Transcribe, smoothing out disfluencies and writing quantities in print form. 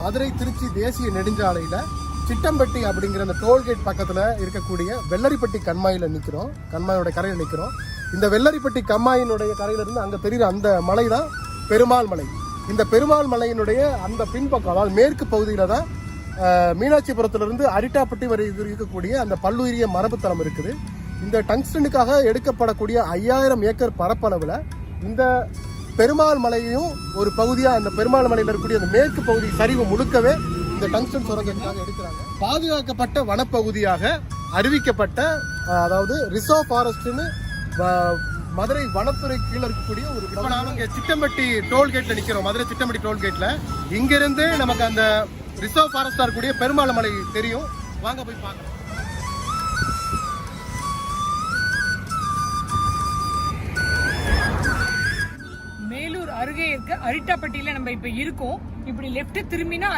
மதுரை திருச்சி தேசிய நெடுஞ்சாலையில் சிட்டம்பட்டி அப்படிங்கிற அந்த டோல்கேட் பக்கத்தில் இருக்கக்கூடிய வெள்ளரிப்பட்டி கண்மாயில் நிற்கிறோம். கண்மாயோட கரையில் நிற்கிறோம். இந்த வெள்ளரிப்பட்டி கண்மாயினுடைய கரையிலிருந்து அங்கே தெரிகிற அந்த மலை தான் பெருமாள் மலை. இந்த பெருமாள் மலையினுடைய அந்த பின்பக்கம், அதாவது மேற்கு பகுதியில் தான் மீனாட்சிபுரத்திலிருந்து அரிட்டாப்பட்டி வரை இருக்கக்கூடிய அந்த பல்லுயிரிய மரபுத்தலம் இருக்குது. இந்த டங்ஸ்டனுக்காக எடுக்கப்படக்கூடிய 5000 ஏக்கர் பரப்பளவில் இந்த பெருமாள் மலையையும் ஒரு பகுதியாக, அந்த பெருமாள் மலையில் இருக்கக்கூடிய அந்த மேற்கு பகுதி சரிவு முழுக்கவே இந்த டங்ஸ்டன் சுரங்கத்துக்காக எடுக்கிறாங்க. பாதுகாக்கப்பட்ட வனப்பகுதியாக அறிவிக்கப்பட்ட, அதாவது ரிசர்வ் ஃபாரஸ்ட்னு மதுரை வனத்துறை கீழே இருக்கக்கூடிய ஒரு. இப்போ நாம இங்கே சிட்டம்பட்டி டோல்கேட்ல நிற்கிறோம். மதுரை சிட்டம்பட்டி டோல்கேட்ல இங்கிருந்து நமக்கு அந்த ரிசர்வ் ஃபாரஸ்டா இருக்கக்கூடிய பெருமாள் மலை தெரியும். வாங்க போய் பார்க்கலாம். மேலூர் அருகே இருக்க அரிட்டாப்பட்டியில நம்ம இப்ப இருக்கோம். இப்படி லெஃப்ட் திரும்பினா